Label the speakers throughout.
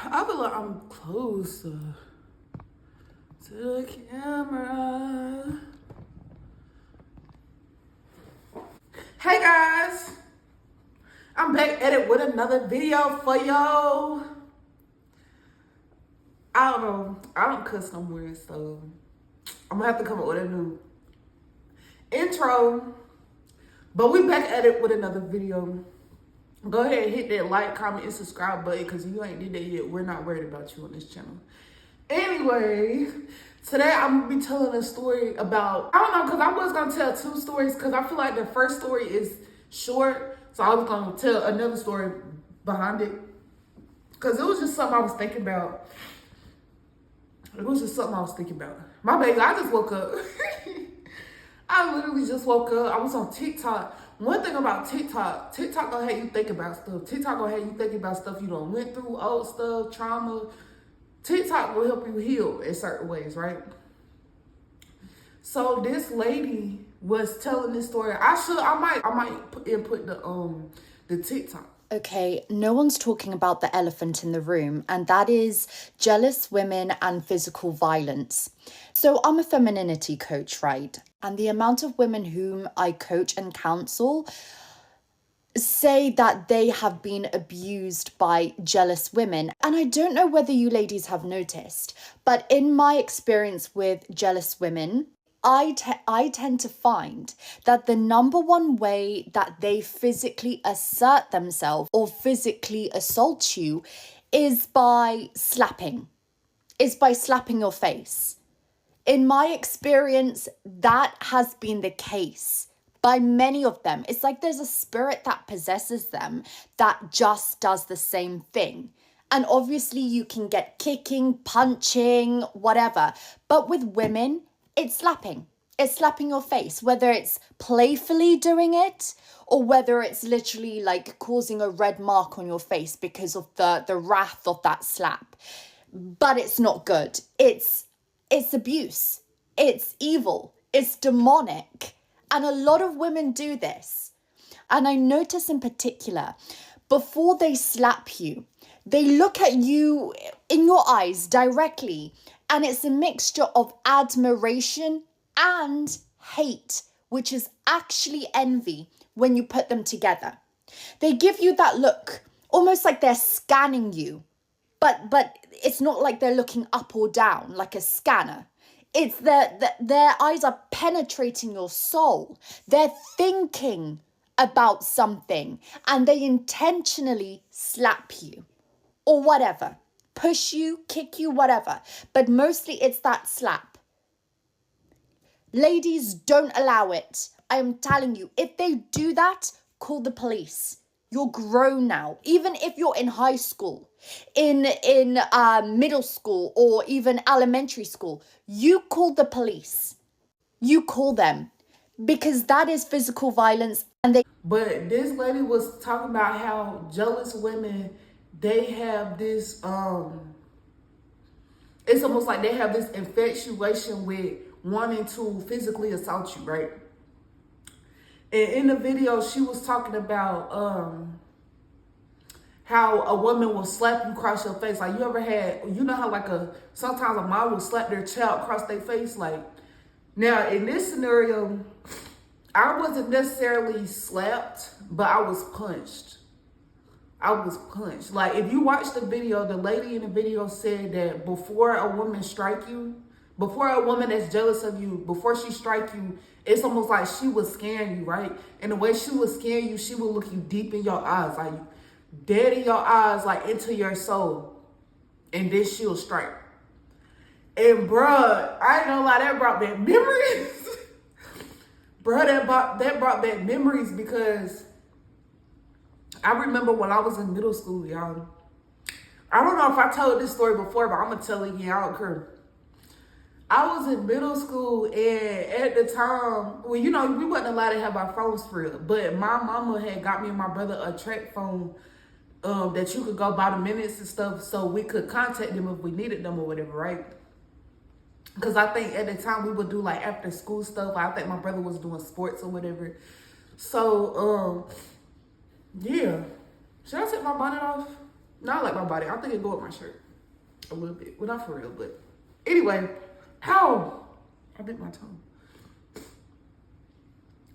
Speaker 1: I feel like I'm closer to the camera. Hey guys, I'm back at it with another video for y'all. I don't know, I don't cuss no more, so I'm gonna have to come up with a new intro. But we back at it with another video. Go ahead and hit that like, comment, and subscribe button because if you ain't did that yet, we're not worried about you on this channel. Anyway, today I'm gonna be telling a story about, I don't know, because I was gonna tell two stories because I feel like the first story is short. So I was gonna tell another story behind it because it was just something I was thinking about. My baby, I just woke up. I literally just woke up. I was on TikTok. One thing about TikTok gonna have you think about stuff. TikTok gonna have you thinking about stuff you done went through, old stuff, trauma. TikTok will help you heal in certain ways, right? So this lady was telling this story. I might input the TikTok.
Speaker 2: Okay, no one's talking about the elephant in the room, and that is jealous women and physical violence. So I'm a femininity coach, right? And the amount of women whom I coach and counsel say that they have been abused by jealous women. And I don't know whether you ladies have noticed, but in my experience with jealous women, I tend to find that the number one way that they physically assert themselves or physically assault you is by slapping your face. In my experience, that has been the case by many of them. It's like there's a spirit that possesses them that just does the same thing. And obviously you can get kicking, punching, whatever. But with women, it's slapping. It's slapping your face, whether it's playfully doing it or whether it's literally like causing a red mark on your face because of the wrath of that slap. But it's not good. It's abuse. It's evil. It's demonic. And a lot of women do this. And I notice in particular, before they slap you, they look at you in your eyes directly, and it's a mixture of admiration and hate, which is actually envy when you put them together. They give you that look, almost like they're scanning you, but it's not like they're looking up or down like a scanner. It's their eyes are penetrating your soul. They're thinking about something and they intentionally slap you or whatever, push you, kick you, whatever. But mostly it's that slap. Ladies, don't allow it. I am telling you, if they do that, call the police. You're grown now. Even if you're in high school, in middle school, or even elementary school, you call the police. You call them because that is physical violence.
Speaker 1: But this lady was talking about how jealous women, they have this it's almost like they have this infatuation with wanting to physically assault you, right? And in the video, she was talking about how a woman will slap you across your face. Like, you ever had, you know how like sometimes a mom will slap their child across their face? Like, now in this scenario, I wasn't necessarily slapped, but I was punched. Like, if you watch the video, the lady in the video said that before a woman strike you, before a woman that's jealous of you, before she strike you, it's almost like she would scan you, right? And the way she would scan you, she would look you deep in your eyes, like dead in your eyes, like into your soul. And then she'll strike. And bruh, I ain't gonna lie, that brought back memories. Bruh, that brought back memories because I remember when I was in middle school, y'all. I don't know if I told this story before, but I'm gonna tell it again. I don't care. I was in middle school, and at the time, well, you know, we wasn't allowed to have our phones for real. But my mama had got me and my brother a track phone that you could go by the minutes and stuff, so we could contact them if we needed them or whatever, right? Because I think at the time we would do like after school stuff. I think my brother was doing sports or whatever. So, yeah. Should I take my bonnet off? Not like my body. I think it go with my shirt a little bit. Well, not for real, but anyway. How? I bit my tongue.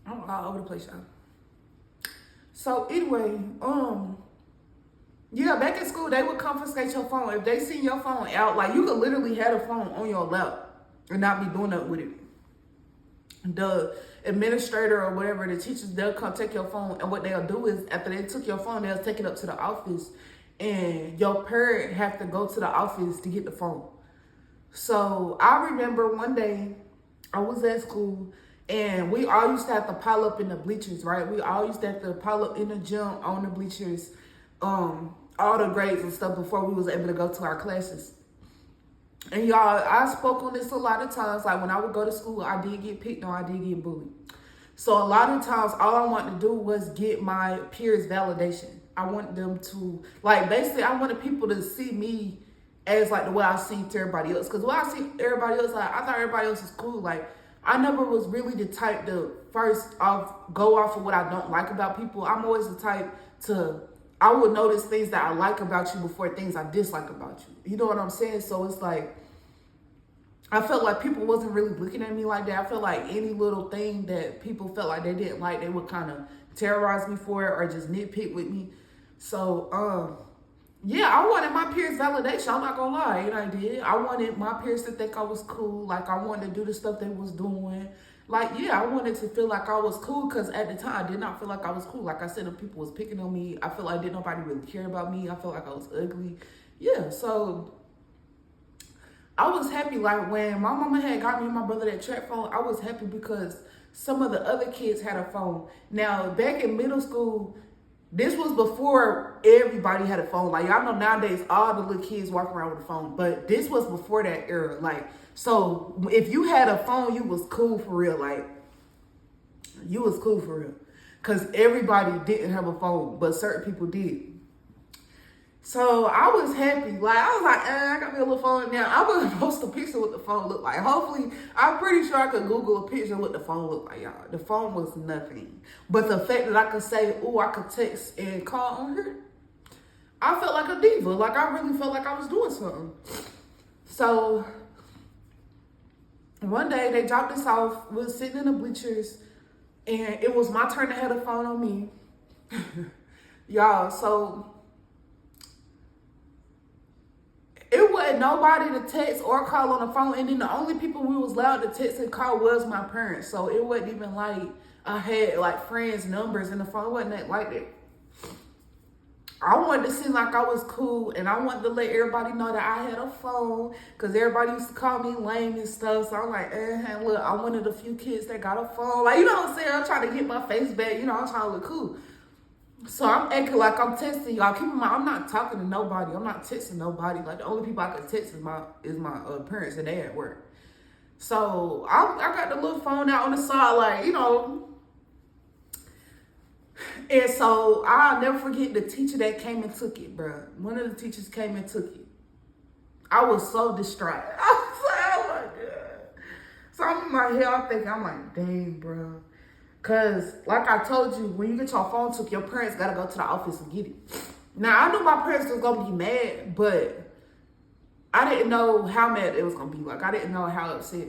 Speaker 1: I'm all over the place, y'all. So anyway, yeah, back in school, they would confiscate your phone. If they seen your phone out, like you could literally have a phone on your lap and not be doing nothing with it. The administrator or whatever, the teachers, they'll come take your phone, and what they'll do is after they took your phone, they'll take it up to the office, and your parent have to go to the office to get the phone. So I remember one day I was at school, and we all used to have to pile up in the bleachers, right? We all used to have to pile up in the gym on the bleachers, all the grades and stuff before we was able to go to our classes. And y'all, I spoke on this a lot of times. Like when I would go to school, I did get picked on, I did get bullied. So a lot of times, all I wanted to do was get my peers' validation. I wanted them to, like, basically, I wanted people to see me as like the way I seen to everybody else. Because when I see everybody else, like, I thought everybody else was cool. Like, I never was really the type to first go off of what I don't like about people. I'm always the type to, I would notice things that I like about you before things I dislike about you. You know what I'm saying? So it's like, I felt like people wasn't really looking at me like that. I felt like any little thing that people felt like they didn't like, they would kind of terrorize me for it or just nitpick with me. So, yeah, I wanted my peers' validation. I'm not gonna lie, and I did. I wanted my peers to think I was cool. Like, I wanted to do the stuff they was doing. Like, yeah, I wanted to feel like I was cool because at the time, I did not feel like I was cool. Like I said, the people was picking on me. I felt like didn't nobody really care about me. I felt like I was ugly. Yeah, so I was happy. Like, when my mama had got me and my brother that track phone, I was happy because some of the other kids had a phone. Now, back in middle school, this was before everybody had a phone. Like, y'all know nowadays, all the little kids walk around with a phone. But this was before that era. Like, so if you had a phone, you was cool for real. Like, you was cool for real. Because everybody didn't have a phone, but certain people did. So I was happy. Like, I was like, I got me a little phone now. I'm going to post a picture what the phone looked like. Hopefully, I'm pretty sure I could Google a picture of what the phone looked like, y'all. The phone was nothing. But the fact that I could say, oh, I could text and call on her, I felt like a diva. Like, I really felt like I was doing something. So one day, they dropped us off. We were sitting in the bleachers, and it was my turn to have the phone on me. Y'all, so it wasn't nobody to text or call on the phone. And then the only people we was allowed to text and call was my parents. So it wasn't even like I had like friends' numbers in the phone. It wasn't that like that. I wanted to seem like I was cool, and I wanted to let everybody know that I had a phone because everybody used to call me lame and stuff. So I'm like, look, I'm one of the few kids that got a phone. Like, you know what I'm saying? I'm trying to get my face back. You know, I'm trying to look cool. So I'm acting like I'm texting y'all. Keep in mind, I'm not talking to nobody. I'm not texting nobody. Like, the only people I can text is my parents, and they at work. So I got the little phone out on the side, like, you know. And so I'll never forget the teacher that came and took it, bro. One of the teachers came and took it. I was so distraught. I was like, oh my God. So I'm in my head, I'm like, dang, bro. Because, like I told you, when you get your phone took, your parents got to go to the office and get it. Now, I knew my parents was going to be mad, but I didn't know how mad it was going to be. Like, I didn't know how upset.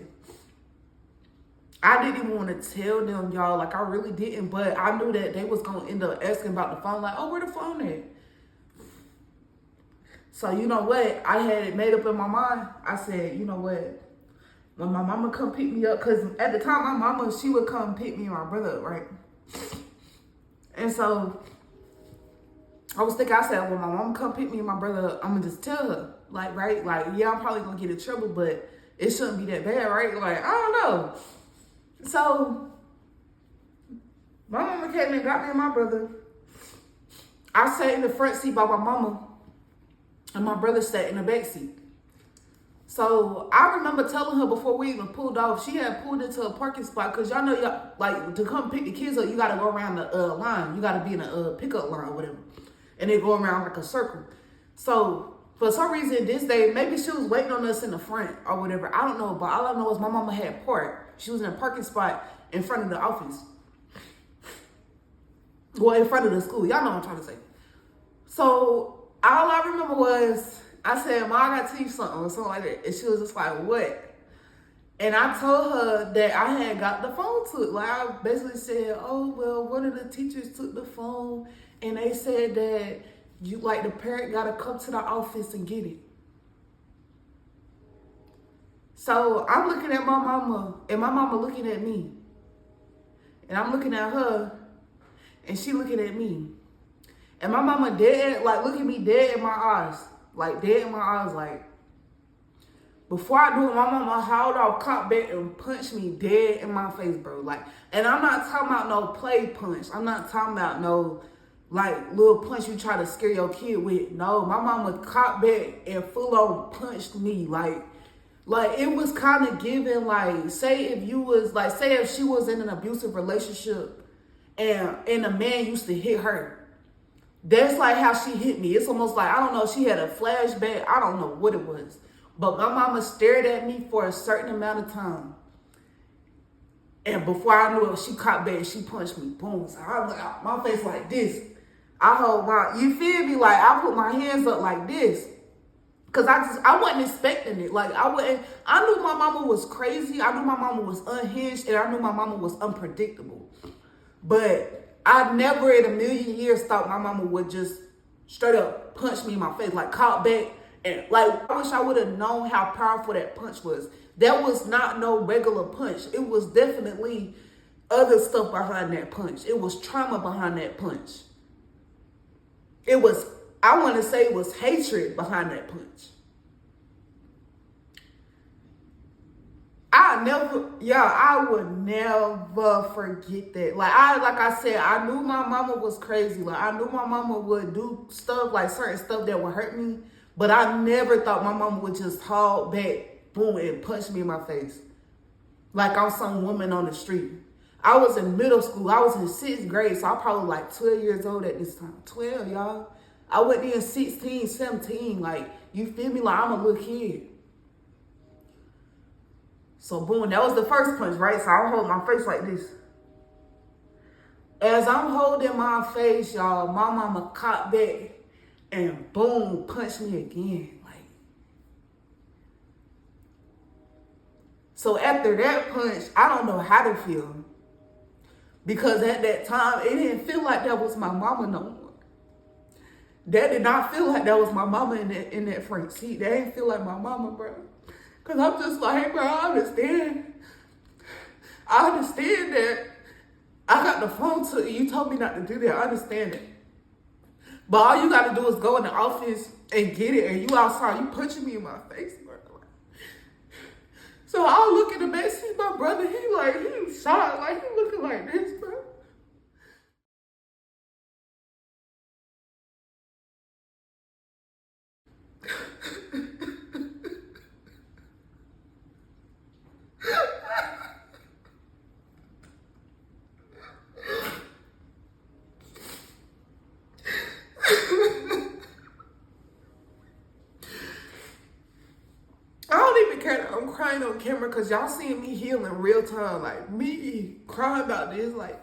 Speaker 1: I didn't even want to tell them, y'all. Like, I really didn't. But I knew that they was going to end up asking about the phone. Like, oh, where the phone at? So, you know what? I had it made up in my mind. I said, you know what? When my mama come pick me up, because at the time, my mama, she would come pick me and my brother up, right? And so I was thinking, I said, when my mama come pick me and my brother up, I'm going to just tell her. Like, right? Like, yeah, I'm probably going to get in trouble, but it shouldn't be that bad, right? Like, I don't know. So my mama came and got me and my brother. I sat in the front seat by my mama, and my brother sat in the back seat. So I remember telling her before we even pulled off, she had pulled into a parking spot because y'all know, y'all, like, to come pick the kids up, you got to go around the line. You got to be in a pickup line or whatever. And they go around like a circle. So for some reason this day, maybe she was waiting on us in the front or whatever. I don't know, but all I know is my mama had parked. She was in a parking spot in front of the office. Well, in front of the school. Y'all know what I'm trying to say. So All I remember was I said, "Ma, I gotta tell you something," or something like that. And she was just like, "What?" And I told her that I had got the phone took. Like, I basically said, "Oh, well, one of the teachers took the phone and they said that you, like, the parent gotta come to the office and get it." So I'm looking at my mama and my mama looking at me. And I'm looking at her and she looking at me. And my mama dead, like, look at me dead in my eyes. Like, dead in my eyes, like. Before I do it, my mama hauled off, caught back, and punched me dead in my face, bro. Like, and I'm not talking about no play punch. I'm not talking about no, like, little punch you try to scare your kid with. No, my mama caught back and full on punched me. Like it was kind of giving, like, say if you was, like, say if she was in an abusive relationship and a man used to hit her. That's like how she hit me. It's almost like, I don't know, she had a flashback. I don't know what it was. But my mama stared at me for a certain amount of time. And before I knew it, she caught back and she punched me. Boom. So I was like, my face like this. I hold my, you feel me? Like, I put my hands up like this. Because I wasn't expecting it. Like, I knew my mama was crazy. I knew my mama was unhinged. And I knew my mama was unpredictable. But I never in a million years thought my mama would just straight up punch me in my face. Like, caught back. And, like, I wish I would have known how powerful that punch was. That was not no regular punch. It was definitely other stuff behind that punch. It was trauma behind that punch. It was, I want to say it was hatred behind that punch. I would never forget that. Like I said, I knew my mama was crazy. Like, I knew my mama would do stuff, like certain stuff that would hurt me. But I never thought my mama would just haul back, boom, and punch me in my face. Like I'm some woman on the street. I was in middle school. I was in 6th grade, so I'm probably like 12 years old at this time. 12, y'all. I went in 16, 17. Like, you feel me? Like, I'm a little kid. So, boom, that was the first punch, right? So I hold my face like this. As I'm holding my face, y'all, my mama caught back and boom, punched me again. Like, so after that punch, I don't know how to feel. Because at that time, it didn't feel like that was my mama no more. That did not feel like that was my mama in that front seat. That didn't feel like my mama, bro. Because I'm just like, bro, I understand. I understand that I got the phone to you. You told me not to do that. I understand it. But all you got to do is go in the office and get it. And you outside, you punching me in my face, bro. So I look in the back seat, my brother, he shot. Like, he looking like this, bro. I don't even care that I'm crying on camera because y'all seeing me heal in real time. Like, me crying about this. Like,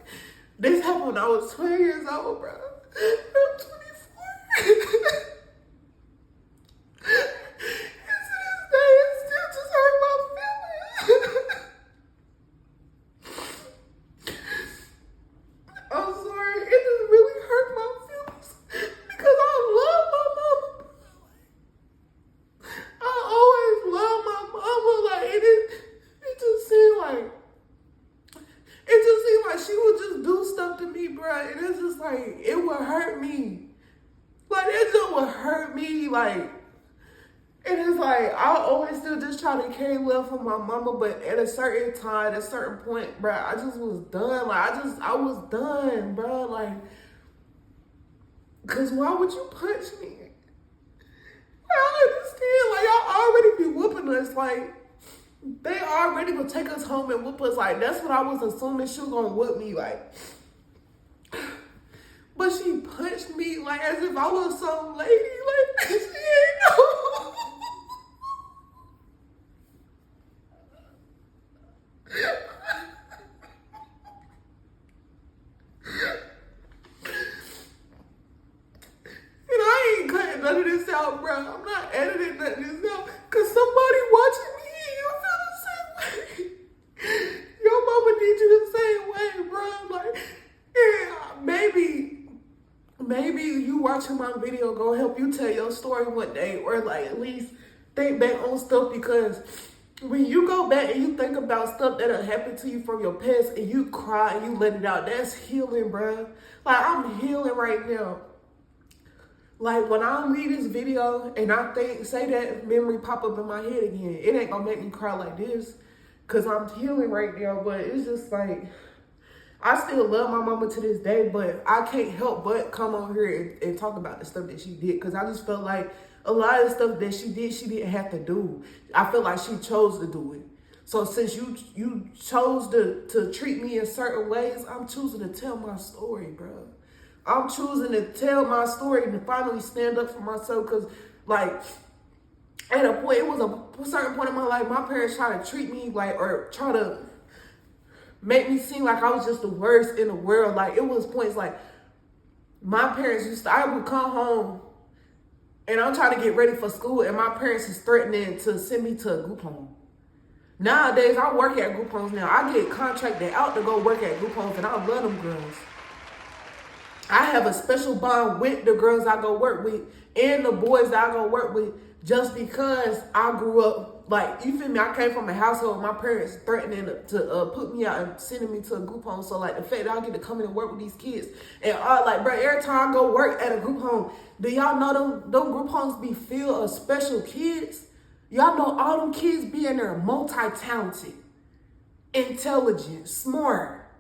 Speaker 1: this happened when I was 12 years old, bro. I'm 24. And to this day, it still just hurt my feelings. I'm sorry. It just really hurt my feelings because I love my mama. I always loved my mama. Like, it just seemed like she would just do stuff to me, bro. And it's just like, it would hurt me. Like, it just would hurt me. Like, and it's like, I always still just try to carry love for my mama. But at a certain time, at a certain point, bro, I just was done. Like, I was done, bro. Like, because why would you punch me? I understand. Like, y'all already be whooping us. Like, they already would take us home and whoop us. Like, that's what I was assuming she was gonna whoop me. Like, but she punched me like as if I was some lady. Like, she ain't know. And I ain't cutting none out, bro. I'm not editing nothing out because somebody watching me and you feel the same way. Your mama needs you the same way, bro. Like, yeah, maybe you watching my video gonna help you tell your story one day, or like at least think back on stuff, because when you go back and you think about stuff that have happened to you from your past and you cry and you let it out, that's healing, bro. Like, I'm healing right now. Like, when I read this video and I say that memory pop up in my head again, it ain't gonna make me cry like this because I'm healing right now. But it's just like, I still love my mama to this day, but I can't help but come on here and talk about the stuff that she did, because I just felt like a lot of stuff that she didn't have to do. I feel like she chose to do it. So since you chose to treat me in certain ways, I'm choosing to tell my story, bro. I'm choosing to tell my story and to finally stand up for myself, because, like, at a point, it was a certain point in my life, my parents tried to treat me like, or try to make me seem like I was just the worst in the world. Like, it was points like my parents I would come home and I'm trying to get ready for school, and my parents is threatening to send me to a group home. Nowadays, I work at group homes now. I get contracted out to go work at group homes, and I love them girls. I have a special bond with the girls I go work with and the boys that I go work with, just because I grew up, like, you feel me? I came from a household with my parents threatening to put me out and sending me to a group home. So, like, the fact that I get to come in and work with these kids, and like, bro, every time I go work at a group home, do y'all know them group homes be filled of special kids? Y'all know all them kids be in there multi-talented, intelligent, smart.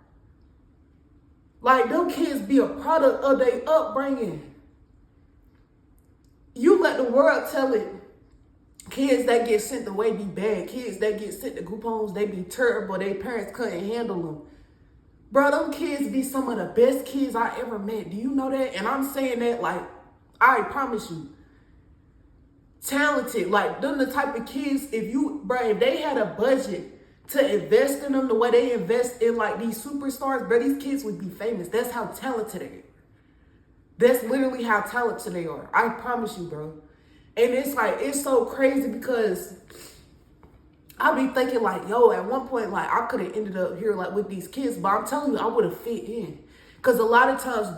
Speaker 1: Like, them kids be a product of their upbringing. You let the world tell it. Kids that get sent away be bad. Kids that get sent to group homes, they be terrible. Their parents couldn't handle them. Bro, them kids be some of the best kids I ever met. Do you know that? And I'm saying that, like, I promise you. Talented. Like, them the type of kids, if they had a budget to invest in them the way they invest in, like, these superstars, bro, these kids would be famous. That's how talented they are. That's literally how talented they are. I promise you, bro. And it's like, it's so crazy because I be thinking like, yo, at one point, like, I could have ended up here, like, with these kids, but I'm telling you, I would have fit in. Because a lot of times,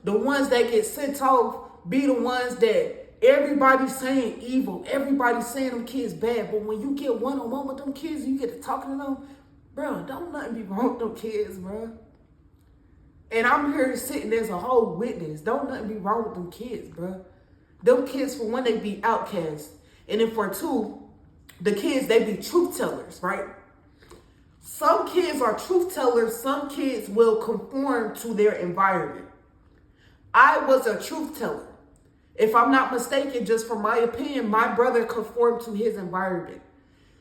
Speaker 1: the ones that get sent off be the ones that everybody's saying evil. Everybody's saying them kids bad. But when you get one-on-one with them kids, you get to talking to them, bro, don't nothing be wrong with them kids, bro. And I'm here sitting as a whole witness. Don't nothing be wrong with them kids, bro. Them kids, for one, they be outcasts. And then for two, the kids, they be truth tellers, right? Some kids are truth tellers. Some kids will conform to their environment. I was a truth teller. If I'm not mistaken, just from my opinion, my brother conformed to his environment.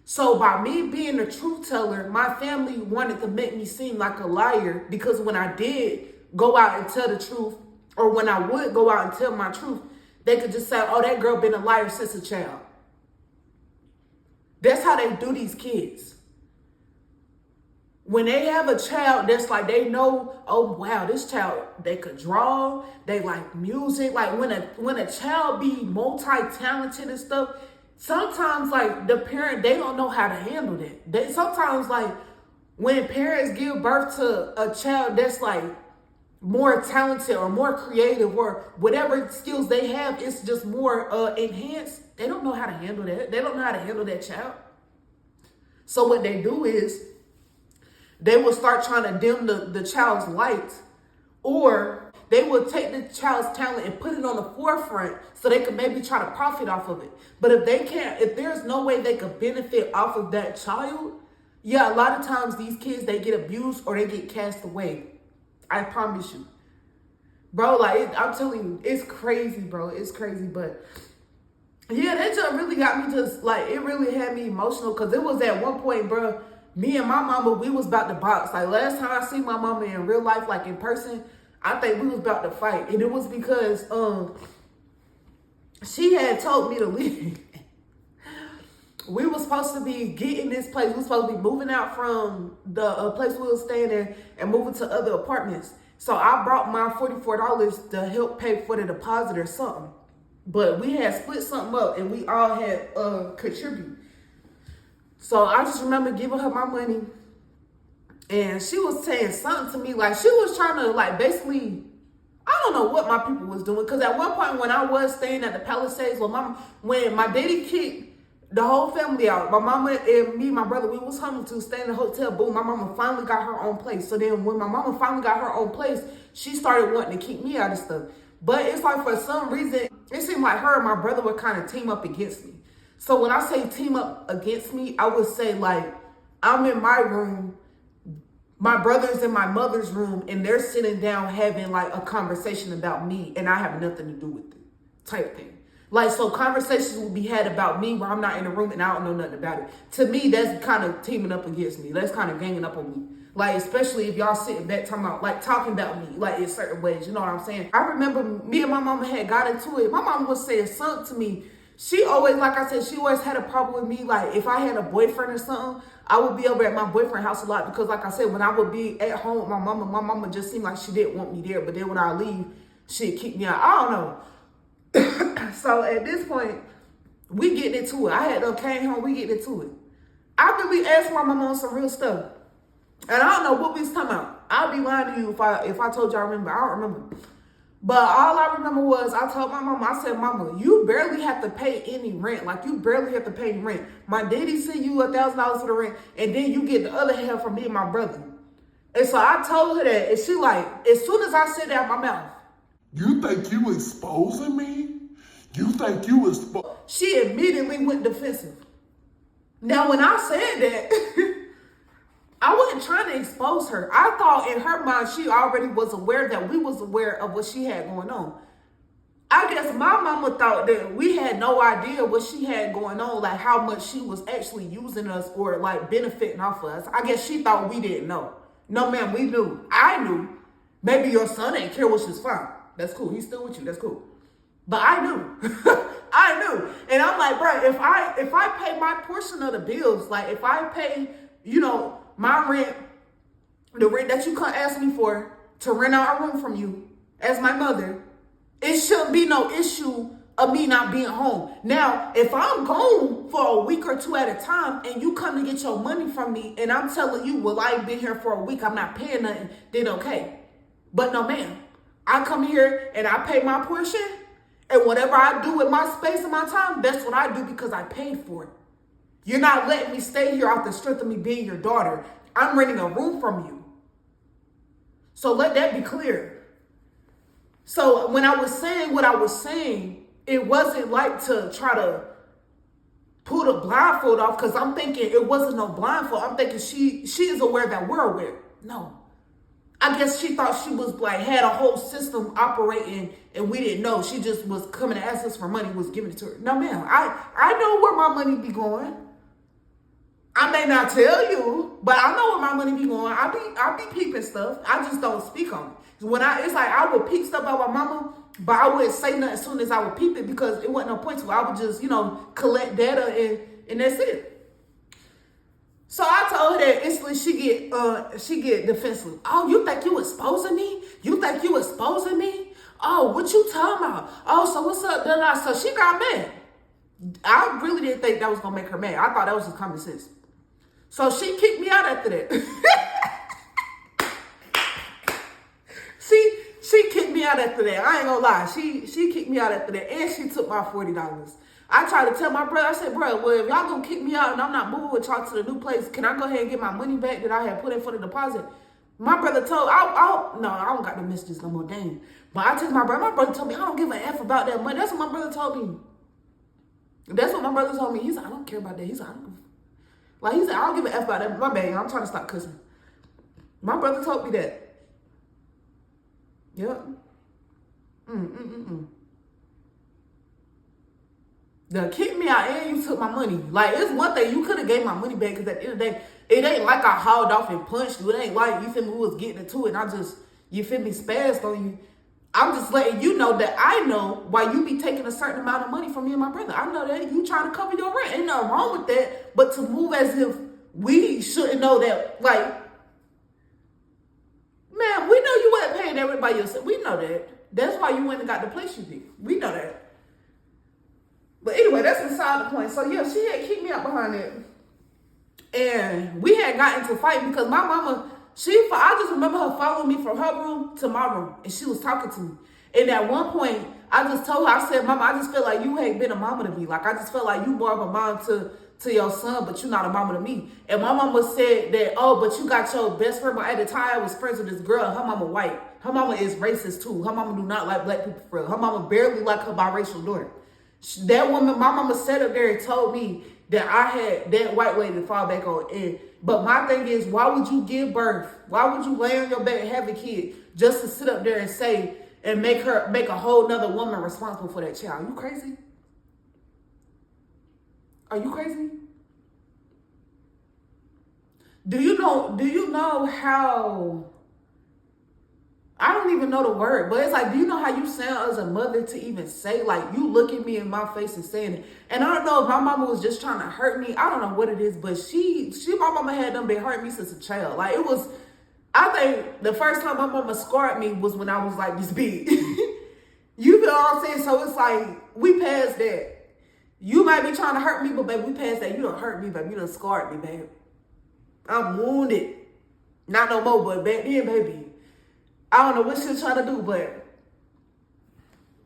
Speaker 1: So by me being a truth teller, my family wanted to make me seem like a liar, because when I did go out and tell the truth, or when I would go out and tell my truth, they could just say, oh, that girl been a liar since a child. That's how they do these kids. When they have a child that's like, they know, oh, wow, this child, they could draw, they like music. Like, when a child be multi-talented and stuff, sometimes, like, the parent, they don't know how to handle that. Sometimes, like, when parents give birth to a child that's, like, more talented or more creative or whatever skills they have, it's just more enhanced, they don't know how to handle that. They don't know how to handle that child. So what they do is, they will start trying to dim the child's light, or they will take the child's talent and put it on the forefront so they can maybe try to profit off of it. But if there's no way they could benefit off of that child, yeah, a lot of times these kids, they get abused or they get cast away. I promise you. Bro, like, I'm telling you, it's crazy, bro. It's crazy, but yeah, that just really got me just, like, it really had me emotional, because it was at one point, bro, me and my mama, we was about to box. Like, last time I see my mama in real life, like in person, I think we was about to fight. And it was because she had told me to leave. We was supposed to be getting this place. We was supposed to be moving out from the place we was staying in and moving to other apartments. So I brought my $44 to help pay for the deposit or something. But we had split something up and we all had contribute. So I just remember giving her my money, and she was saying something to me, like she was trying to like basically, I don't know what my people was doing. Cause at one point when I was staying at the Palisades, when my daddy kicked the whole family out, my mama and me, my brother, we was home to stay in the hotel. Boom, my mama finally got her own place. So then when my mama finally got her own place, she started wanting to keep me out of stuff. But it's like for some reason, it seemed like her and my brother would kind of team up against me. So when I say team up against me, I would say like I'm in my room, my brother's in my mother's room, and they're sitting down having like a conversation about me, and I have nothing to do with it, type thing. Like, so conversations will be had about me where I'm not in the room and I don't know nothing about it. To me, that's kind of teaming up against me. That's kind of ganging up on me. Like, especially if y'all sitting back talking about me, like in certain ways, you know what I'm saying? I remember me and my mama had got into it. My mama was saying something to me. She always, like I said, she always had a problem with me. Like, if I had a boyfriend or something, I would be over at my boyfriend's house a lot because, like I said, when I would be at home with my mama just seemed like she didn't want me there. But then when I leave, she'd kick me out. I don't know. So at this point, we getting into it. I had came home, we getting into it. I really asked my mama on some real stuff. And I don't know what we was talking about. I'll be lying to you if I told you I remember. I don't remember. But all I remember was I told my mama, I said, Mama, you barely have to pay any rent. Like, you barely have to pay any rent. My daddy sent you $1,000 for the rent, and then you get the other half from me and my brother. And so I told her that, and she like, as soon as I said that out my mouth,
Speaker 3: you think you exposing me? You think you
Speaker 1: she immediately went defensive. Now, when I said that, I wasn't trying to expose her. I thought in her mind, she already was aware that we was aware of what she had going on. I guess my mama thought that we had no idea what she had going on, like how much she was actually using us or like benefiting off of us. I guess she thought we didn't know. No, ma'am, we knew. I knew. Maybe your son ain't care, which is fine. That's cool. He's still with you. That's cool. But I knew. I knew. And I'm like, bro, if I pay my portion of the bills, like if I pay, my rent, the rent that you couldn't ask me for to rent out a room from you as my mother, it shouldn't be no issue of me not being home. Now, if I'm gone for a week or two at a time and you come to get your money from me and I'm telling you, well, I ain't been here for a week, I'm not paying nothing, then okay. But no, ma'am, I come here and I pay my portion, and whatever I do with my space and my time, that's what I do because I paid for it. You're not letting me stay here off the strength of me being your daughter. I'm renting a room from you. So let that be clear. So when I was saying what I was saying, it wasn't like to try to pull the blindfold off, because I'm thinking it wasn't no blindfold. I'm thinking she is aware that we're aware. No. I guess she thought she was like, had a whole system operating and we didn't know. She just was coming to ask us for money, was giving it to her. No, ma'am, I know where my money be going. I may not tell you, but I know where my money be going. I be peeping stuff. I just don't speak on it. It's like I would peep stuff about my mama, but I wouldn't say nothing as soon as I would peep it because it wasn't no point to it. I would just, collect data and that's it. So I told her that instantly she get defensive. Oh, you think you exposing me? You think you exposing me? Oh, what you talking about? Oh, so what's up? So she got mad. I really didn't think that was gonna make her mad. I thought that was just common sense. So she kicked me out after that. She kicked me out after that. I ain't gonna lie. She kicked me out after that, and she took my $40. I tried to tell my brother, I said, bro, well, if y'all gonna kick me out and I'm not moving with y'all to the new place, can I go ahead and get my money back that I had put in for the deposit? My brother told, I don't got the messages no more, dang. But I told my brother told me, I don't give a F about that money. That's what my brother told me. That's what my brother told me. He said, I don't care about that. He said, I don't give a F about that. My bad, I'm trying to stop cussing. My brother told me that. Yep. They kicked me out and you took my money. Like, it's one thing, you could have gave my money back, because at the end of the day, it ain't like I hauled off and punched you. It ain't like, you feel me, we was getting into it and I just, you feel me, spazzed on you. I'm just letting you know that I know why you be taking a certain amount of money from me and my brother. I know that. You trying to cover your rent. Ain't nothing wrong with that. But to move as if we shouldn't know that, like, man, we know you wasn't paying everybody yourself. We know that. That's why you went and got the place you did. We know that. But anyway, that's beside the point. So yeah, she had kicked me out behind it. And we had gotten into a fight because my mama, I just remember her following me from her room to my room. And she was talking to me. And at one point, I just told her, I said, Mama, I just feel like you ain't been a mama to me. Like, I just felt like you more of a mom to your son, but you're not a mama to me. And my mama said that, oh, but you got your best friend. But at the time, I was friends with this girl. Her mama white. Her mama is racist, too. Her mama do not like black people for real. Her mama barely like her biracial daughter. That woman, my mama sat up there and told me that I had that white lady to fall back on. But my thing is, why would you give birth? Why would you lay on your bed and have a kid just to sit up there and say, and make a whole nother woman responsible for that child? Are you crazy? Are you crazy? Do you know how, I don't even know the word, but it's like, do you know how you sound as a mother to even say, like, you look at me in my face and saying it? And I don't know if my mama was just trying to hurt me. I don't know what it is, but my mama had done been hurting me since a child. Like, it was, I think the first time my mama scarred me was when I was like this big. You feel what I'm saying? So it's like, we passed that. You might be trying to hurt me, but baby, we passed that. You done hurt me, baby. You done scarred me, baby. I'm wounded. Not no more, but back then, baby, I don't know what she was trying to do, but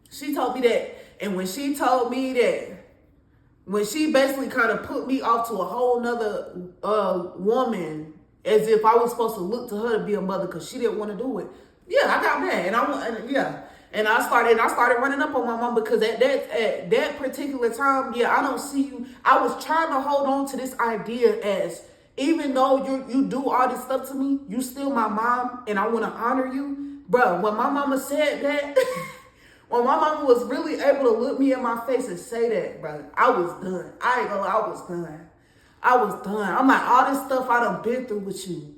Speaker 1: she told me that. And when she told me that, when she basically kind of put me off to a whole nother woman, as if I was supposed to look to her to be a mother because she didn't want to do it. Yeah, I got mad. And I started running up on my mom because at that particular time, yeah, I don't see you. I was trying to hold on to this idea as, even though you do all this stuff to me, you still my mom and I want to honor you. Bro, when my mama said that, when my mama was really able to look me in my face and say that, bro, I was done. I ain't gonna lie, I was done. I was done. I'm like, all this stuff I done been through with you.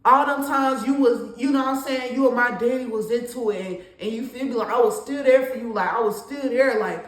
Speaker 1: All them times you was, you know what I'm saying, you and my daddy was into it and you feel me, like I was still there for you, like I was still there, like,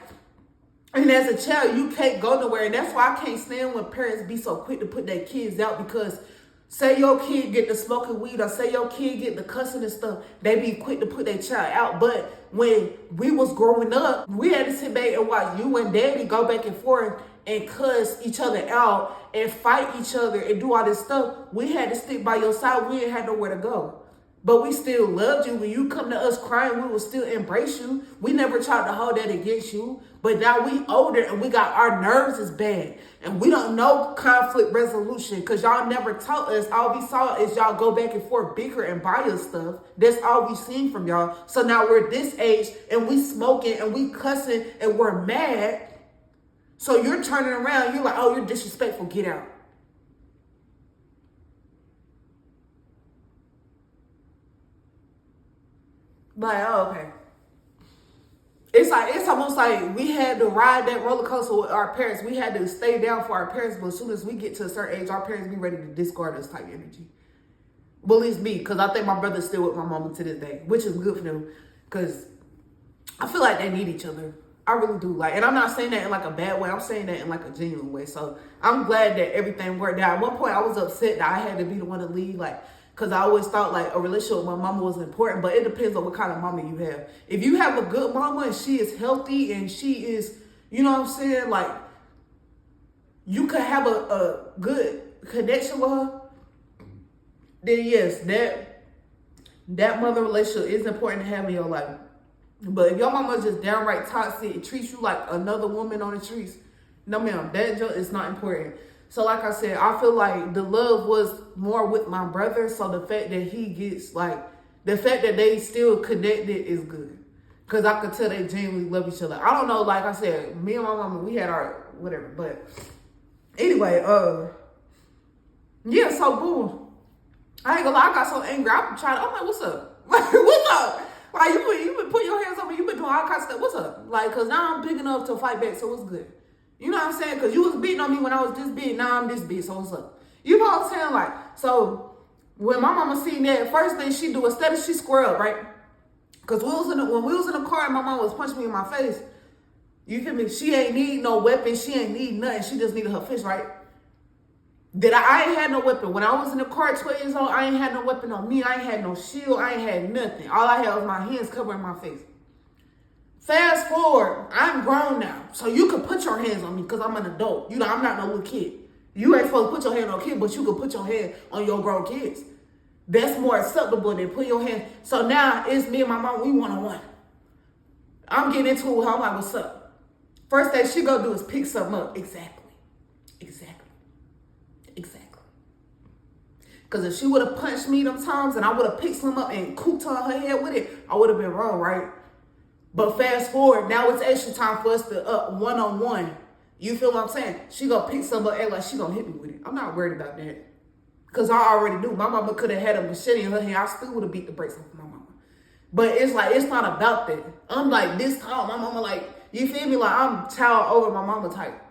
Speaker 1: and as a child, you can't go nowhere. And that's why I can't stand when parents be so quick to put their kids out, because say your kid get to smoking weed or say your kid get to cussing and stuff, they be quick to put their child out. But when we was growing up, we had to sit back and watch you and daddy go back and forth and cuss each other out and fight each other and do all this stuff. We had to stick by your side. We didn't have nowhere to go. But we still loved you. When you come to us crying, we will still embrace you. We never tried to hold that against you. But now we older and we got, our nerves is bad. And we don't know conflict resolution because y'all never taught us. All we saw is y'all go back and forth, bicker and buy us stuff. That's all we seen from y'all. So now we're this age and we smoking and we cussing and we're mad. So you're turning around. You're like, oh, you're disrespectful. Get out. Like, oh, okay. It's almost like we had to ride that roller coaster with our parents. We had to stay down for our parents, but as soon as we get to a certain age, our parents be ready to discard us type energy. But at least me, because I think my brother's still with my mama to this day, which is good for them, because I feel like they need each other. I really do. Like, and I'm not saying that in like a bad way. I'm saying that in like a genuine way. So I'm glad that everything worked out. At one point, I was upset that I had to be the one to leave, like, because I always thought like a relationship with my mama was important, but it depends on what kind of mama you have. If you have a good mama and she is healthy and she is, you know what I'm saying, like, you could have a good connection with her, then yes, that mother relationship is important to have in your life. But if your mama just downright toxic and treats you like another woman on the streets, no ma'am, that is not important. So like I said, I feel like the love was more with my brother. So the fact that he gets, like, the fact that they still connected is good. Because I could tell they genuinely love each other. I don't know, like I said, me and my mama, we had our whatever. But anyway, yeah, so boom. I ain't gonna lie, I got so angry. I'm like, what's up? Like, what's up? Like, you been putting your hands on me. You been doing all kinds of stuff. What's up? Like, because now I'm big enough to fight back, so it's good. You know what I'm saying? Because you was beating on me when I was this big. Now I'm this big, so what's up? You know what I'm saying? Like, so when my mama seen that, first thing she do, instead of she square up, right? Because when we was in the car and my mama was punching me in my face, you feel me? She ain't need no weapon. She ain't need nothing. She just needed her fist, right? I ain't had no weapon. When I was in the car 12 years old, I ain't had no weapon on me. I ain't had no shield. I ain't had nothing. All I had was my hands covering my face. Fast forward, I I'm grown now, so you can put your hands on me because I'm an adult. You know, I'm not no little kid. You ain't supposed to put your hand on a kid, but you can put your hand on your grown kids. That's more acceptable than put your hand. So now it's me and my mom, we one-on-one. I'm getting into it with her. I'm like, what's up? First thing she gonna do is pick something up. Exactly. Because if she would have punched me them times and I would have picked something up and cooped on her head with it, I would have been wrong, right? But fast forward, now it's extra time for us to up one-on-one. You feel what I'm saying? She gonna pick something up, act like she gonna hit me with it. I'm not worried about that. Because I already knew. My mama could have had a machete in her hand. I still would have beat the brakes off my mama. But it's like, it's not about that. I'm like this tall. My mama like, you feel me? Like I'm child over my mama type.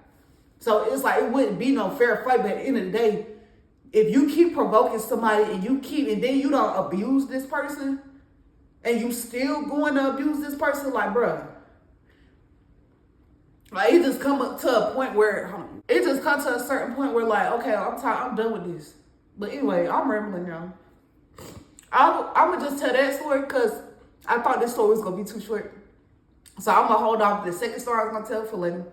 Speaker 1: So it's like, it wouldn't be no fair fight. But at the end of the day, if you keep provoking somebody and then you don't abuse this person and you still going to abuse this person, like, bruh. Like, it just come up to a point where, it just comes to a certain point where, like, okay, I'm done with this. But anyway, I'm rambling now. I'm going to just tell that story because I thought this story was going to be too short. So I'm going to hold off the second story I was going to tell for later.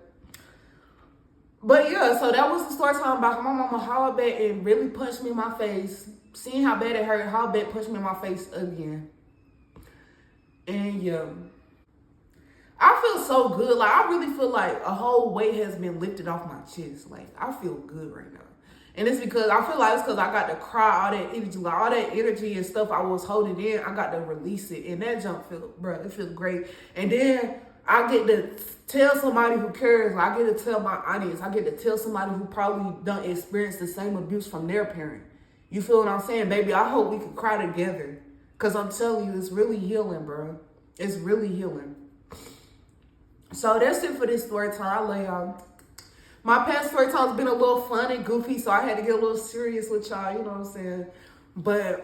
Speaker 1: But yeah, so that was the story time about my mama hollered back and really punched me in my face. Seeing how bad it hurt, how bad punched me in my face again. And yeah. I feel so good. Like, I really feel like a whole weight has been lifted off my chest. Like, I feel good right now. And it's because, I feel like it's because I got to cry all that energy. Like, all that energy and stuff I was holding in, I got to release it. And that jump it feels great. And then I get to tell somebody who cares. I get to tell my audience. I get to tell somebody who probably done experienced the same abuse from their parent. You feel what I'm saying? Baby, I hope we can cry together. Because I'm telling you, it's really healing, bro. It's really healing. So that's it for this story time. I love y'all. My past story time's been a little fun and goofy, so I had to get a little serious with y'all, you know what I'm saying? But,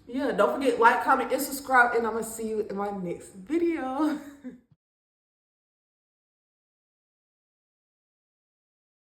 Speaker 1: yeah, don't forget, like, comment, and subscribe, and I'm going to see you in my next video.